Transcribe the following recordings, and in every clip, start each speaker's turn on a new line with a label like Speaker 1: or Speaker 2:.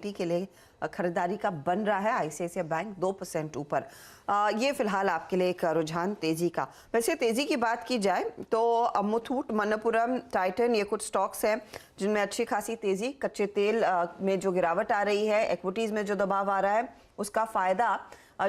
Speaker 1: IT के लिए खरीदारी का बन रहा है। आईसीआईसीआई बैंक 2% ऊपर। ये फिलहाल आपके लिए एक रुझान तेजी का। वैसे तेजी की बात की जाए तो मुथूट, मनप्पुरम, टाइटन, ये कुछ स्टॉक्स हैं जिनमें अच्छी खासी तेजी। कच्चे तेल में जो गिरावट आ रही है, इक्विटीज में जो दबाव आ रहा है, उसका फायदा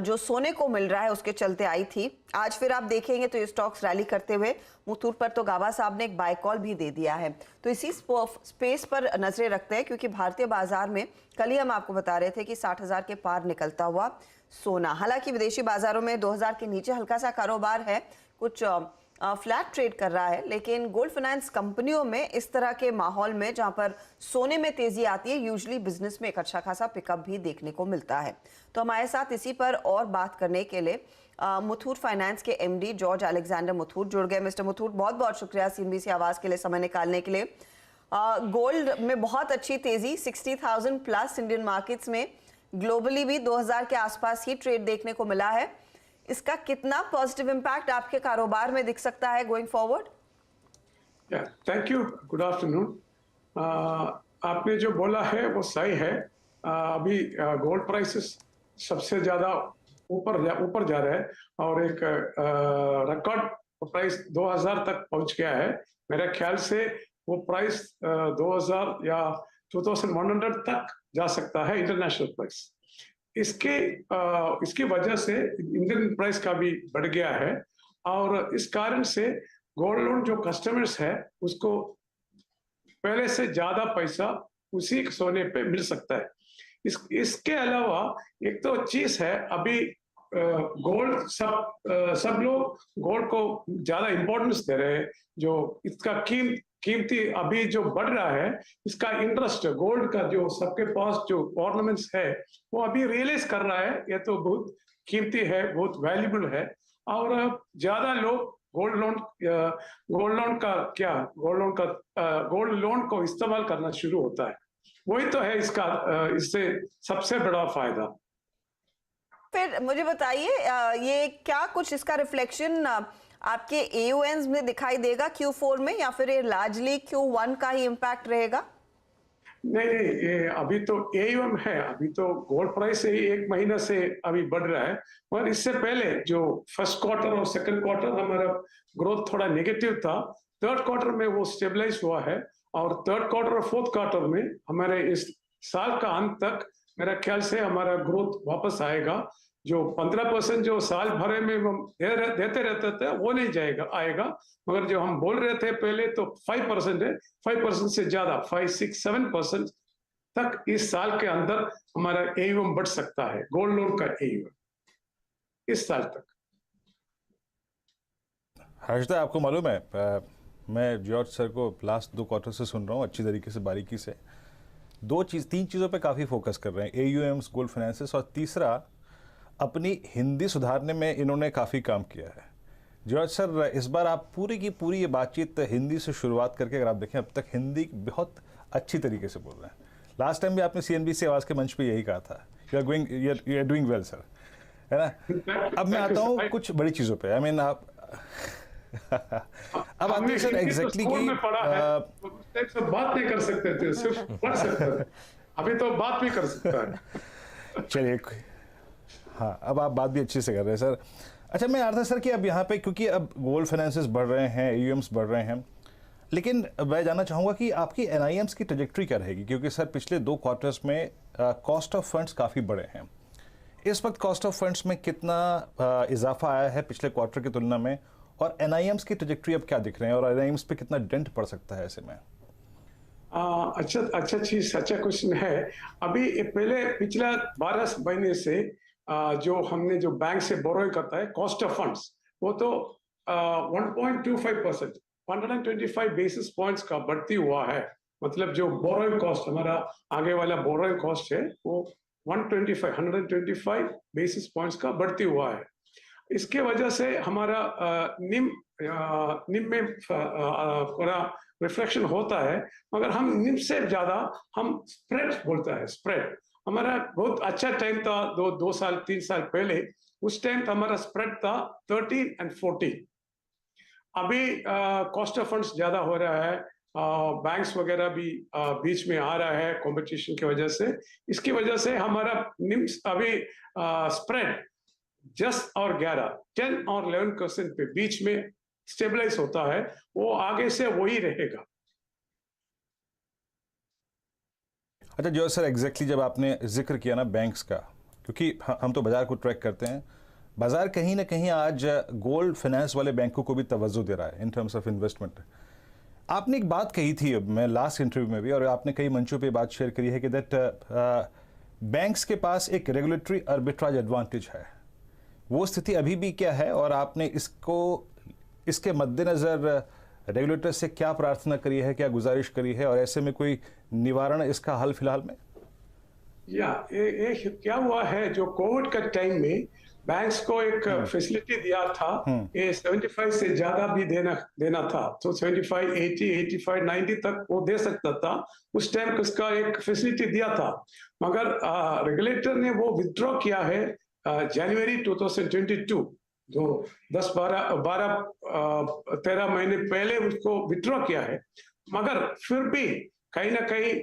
Speaker 1: जो सोने को मिल रहा है उसके चलते आई थी। आज फिर आप देखेंगे तो ये स्टॉक्स रैली करते हुए, मुथूट पर तो गाबा साहब ने एक बाय कॉल भी दे दिया है। तो इसी स्पेस पर नजरें रखते हैं, क्योंकि भारतीय बाजार में कल ही हम आपको बता रहे थे कि 60,000 के पार निकलता हुआ सोना। हालांकि विदेशी बाजारों में 2000 के नीचे हल्का सा कारोबार है, कुछ फ्लैट ट्रेड कर रहा है, लेकिन गोल्ड फाइनेंस कंपनियों में इस तरह के माहौल में जहां पर सोने में तेजी आती है, यूजुअली बिजनेस में एक अच्छा खासा पिकअप भी देखने को मिलता है। तो हमारे साथ इसी पर और बात करने के लिए मुथूट फाइनेंस के एमडी जॉर्ज अलेक्जेंडर मुथूट जुड़ गए। मिस्टर मुथूट, बहुत बहुत शुक्रिया सीएनबीसी आवाज के लिए समय निकालने के लिए। गोल्ड में बहुत अच्छी तेजी, 60,000 प्लस इंडियन मार्केट्स में, ग्लोबली भी 2000 के आसपास ही ट्रेड देखने को मिला है। इसका कितना पॉजिटिव इंपैक्ट आपके कारोबार में दिख सकता है going forward?
Speaker 2: Thank you, good afternoon. आपने जो बोला है वो सही है। अभी गोल्ड प्राइसेस सबसे ज्यादा ऊपर जा रहे हैं और एक रिकॉर्ड प्राइस 2000 तक पहुंच गया है। मेरे ख्याल से वो प्राइस 2000 या 2100 तक जा सकता है, इंटरनेशनल प्राइस। इसकी वजह से इंडियन प्राइस का भी बढ़ गया है और इस कारण से गोल्ड लोन जो कस्टमर्स है उसको पहले से ज्यादा पैसा उसी सोने पे मिल सकता है। इसके अलावा एक तो चीज है, अभी गोल्ड सब लोग गोल्ड को ज्यादा इंपॉर्टेंस दे रहे हैं। जो इसका कीमती अभी जो बढ़ रहा है, इसका इंटरेस्ट गोल्ड का जो सबके पास जो ऑर्नामेंट्स है वो अभी रियलाइज कर रहा है, ये तो बहुत कीमती है, बहुत वैल्यूबल है। और ज्यादा लोग गोल्ड लोन को इस्तेमाल करना शुरू होता है। वही तो है इससे सबसे बड़ा फायदा।
Speaker 1: फिर मुझे बताइए, ये क्या कुछ इसका रिफ्लेक्शन आपके एओएन्स में दिखाई देगा Q4 में, या फिर ये लार्जली Q1 का ही इम्पैक्ट रहेगा?
Speaker 2: नहीं, ये अभी तो एयूएम है, अभी तो गोल्ड प्राइस ही एक महीना से अभी बढ़ रहा है। और इससे पहले जो फर्स्ट क्वार्टर और सेकंड क्वार्टर हमारा ग्रोथ थोड़ा नेगेटिव था, थर्ड क्वार्टर में वो स्टेबलाइज हुआ है और थर्ड क्वार्टर और फोर्थ क्वार्टर में हमारे इस साल का अंत तक मेरा ख्याल से हमारा ग्रोथ वापस आएगा। जो 15% जो साल भरे में हम देते रहते थे वो नहीं आएगा, मगर जो हम बोल रहे थे पहले तो 5% है, 5% से ज्यादा 5, 6, 7% तक इस साल के अंदर हमारा एयूएम बढ़ सकता है, गोल्ड लोन का एयूएम इस साल तक।
Speaker 3: हर्षदा, आपको मालूम है मैं जॉर्ज सर को लास्ट 2 क्वार्टर से सुन रहा हूँ अच्छी तरीके से, बारीकी से। 3 चीज़ों पे काफ़ी फोकस कर रहे हैं, एयूएम्स, गोल्ड फाइनेंसेस, और तीसरा अपनी हिंदी सुधारने में इन्होंने काफ़ी काम किया है। जॉर्ज सर, इस बार आप पूरी की पूरी ये बातचीत हिंदी से शुरुआत करके अगर आप देखें, अब तक हिंदी बहुत अच्छी तरीके से बोल रहे हैं। लास्ट टाइम भी आपने सीएनबीसी आवाज़ के मंच पे यही कहा था, you are doing well sir, है ना। अब मैं आता हूँ कुछ बड़ी चीज़ों पे। आई मीन आप अब आते हैं सर एग्जैक्टली की
Speaker 2: बात नहीं कर सकते थे, सिर्फ पढ़ सकते थे, अभी तो बात भी कर सकता है।
Speaker 3: चलिए, हाँ, अब आप बात भी अच्छे से कर रहे हैं सर। अच्छा, मैं आ रहा था सर कि अब यहाँ पे क्योंकि अब गोल्ड फाइनेंसेस बढ़ रहे हैं, एयूएम्स बढ़ रहे हैं, लेकिन मैं जानना चाहूँगा कि आपकी एनआईएम्स की ट्रैजेक्टरी क्या रहेगी, क्योंकि सर पिछले 2 क्वार्टर्स में कॉस्ट ऑफ फंड्स काफ़ी बढ़े हैं। इस वक्त कॉस्ट ऑफ फंड्स में कितना इजाफा आया है पिछले क्वार्टर की तुलना में, और एनआईएम्स की ट्रैजेक्टरी अब क्या दिख रहे हैं, और एनआईएम्स पे कितना डेंट पड़ सकता है ऐसे में?
Speaker 2: अच्छा क्वेश्चन है। अभी पहले पिछला 12 महीने से जो हमने जो बैंक से बोरोइंग करता है, कॉस्ट ऑफ फंड्स, वो तो 1.25%, 125 बेसिस पॉइंट्स का बढ़ती हुआ है। मतलब जो बोरोइंग कॉस्ट, हमारा आगे वाला बोरोइंग कॉस्ट है, वो 125 बेसिस पॉइंट्स का बढ़ती हुआ है। इसके वजह से हमारा निम में पूरा रिफ्लेक्शन होता है, मगर हम निम से ज्यादा हम स्प्रेड बोलता है। स्प्रेड हमारा बहुत अच्छा टाइम था 2 साल 3 साल पहले, उस टाइम हमारा स्प्रेड था 13 और 14। अभी कॉस्ट ऑफ फंड्स ज्यादा हो रहा है बैंक्स वगैरह भी बीच में आ रहा है कंपटीशन की वजह से। इसकी वजह से हमारा निम्स अभी स्प्रेड 10 और 11% पे बीच में स्टेबलाइज होता है, वो आगे से वही रहेगा।
Speaker 3: अच्छा जो सर एग्जैक्टली जब आपने जिक्र किया ना बैंक्स का, क्योंकि हम तो बाजार को ट्रैक करते हैं, बाजार कहीं ना कहीं आज गोल्ड फाइनेंस वाले बैंकों को भी तवज्जो दे रहा है इन टर्म्स ऑफ इन्वेस्टमेंट। आपने एक बात कही थी मैं लास्ट इंटरव्यू में भी, और आपने कई मंचों पे बात शेयर करी है कि दैट बैंक्स के पास एक रेगुलेटरी आर्बिट्राज एडवांटेज है। वो स्थिति अभी भी क्या है, और आपने इसके मद्देनज़र रेगुलेटर से क्या प्रार्थना करी है, क्या गुजारिश करी है, और ऐसे में कोई निवारण इसका हल फिलहाल में?
Speaker 2: ये क्या हुआ है, जो कोविड का टाइम में बैंक्स को एक फैसिलिटी दिया था, ये 75 से ज्यादा भी देना था, तो 75, 80, 85, 90 तक वो दे सकता था। उस टाइम उसका एक फैसिलिटी दिया था, मगर रेगुलेटर ने वो विथड्रॉ किया है जनवरी 2022, जो 13 महीने पहले उसको विथड्रॉ किया है। मगर फिर भी कहीं ना कहीं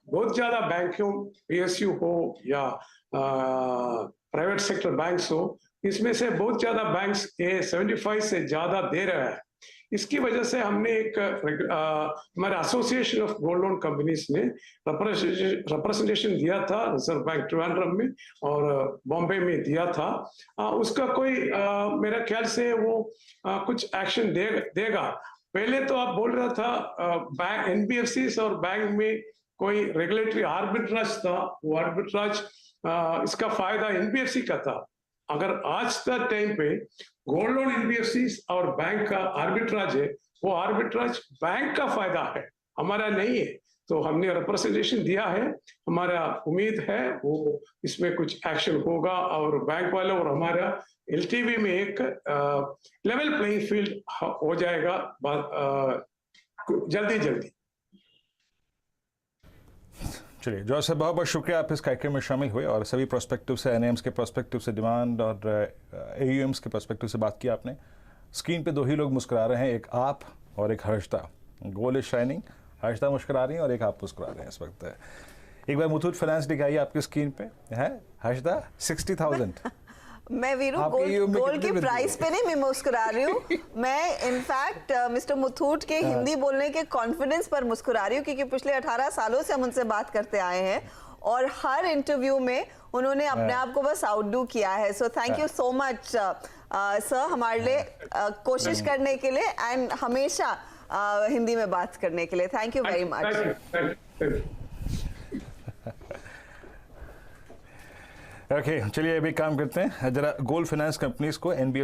Speaker 2: बहुत ज्यादा बैंकों, पीएसयू हो या प्राइवेट सेक्टर बैंक्स हो, इसमें से बहुत ज्यादा बैंक्स ये 75 से ज्यादा दे रहा है। इसकी वजह से हमने एक हमारे association of gold loan companies ने रिप्रेजेंटेशन दिया था रिजर्व बैंक ट्रिवांड्रम में और बॉम्बे में दिया था। उसका कोई मेरा ख्याल से वो कुछ एक्शन देगा। पहले तो आप बोल रहा था बैंक एनबीएफसी और बैंक में कोई रेगुलेटरी आर्बिट्राज था, वो आर्बिट्राज इसका फायदा एनबीएफसी का था। अगर आज का टाइम पे गोल्ड लोन एनबीएफसी और बैंक का आर्बिट्राज है, वो आर्बिट्राज बैंक का फायदा है, हमारा नहीं है। तो हमने रिप्रेजेंटेशन दिया है, हमारा उम्मीद है वो इसमें कुछ एक्शन होगा और बैंक वाले और हमारा एलटीवी में एक लेवल प्लेइंग फील्ड हो जाएगा जल्दी।
Speaker 3: चलिए जॉर्ज साहब, बहुत बहुत शुक्रिया आप इस कार्यक्रम में शामिल हुए और सभी प्रोस्पेक्टिव से, एनएम्स के प्रोस्पेक्टिव से, डिमांड और एयूएम्स के प्रोस्पेक्टिव से बात की आपने। स्क्रीन पे दो ही लोग मुस्कुरा रहे हैं, एक आप और एक Harshada. Gold is shining, Harshada मुस्कुरा रही हैं और एक आप मुस्कुरा रहे हैं इस वक्त। एक बार मुथूट फाइनेंस दिखाइए आपकी स्क्रीन पे है हर्षदा, 60,000।
Speaker 1: मैं वीरू गोल्ड के प्राइस पे नहीं मैं मुस्कुरा रही हूँ, मैं इनफैक्ट मिस्टर मुथूट के हिंदी बोलने के कॉन्फिडेंस पर मुस्कुरा रही हूँ, क्योंकि पिछले 18 सालों से हम उनसे बात करते आए हैं और हर इंटरव्यू में उन्होंने अपने आप को बस आउटडू किया है। So thank you so much sir हमारे लिए कोशिश करने के लिए एंड हमेशा हिंदी में बात करने के लिए। Thank you very much.
Speaker 3: Okay चलिए अभी काम करते हैं जरा गोल्ड फाइनेंस कंपनीज को एनबीएफसी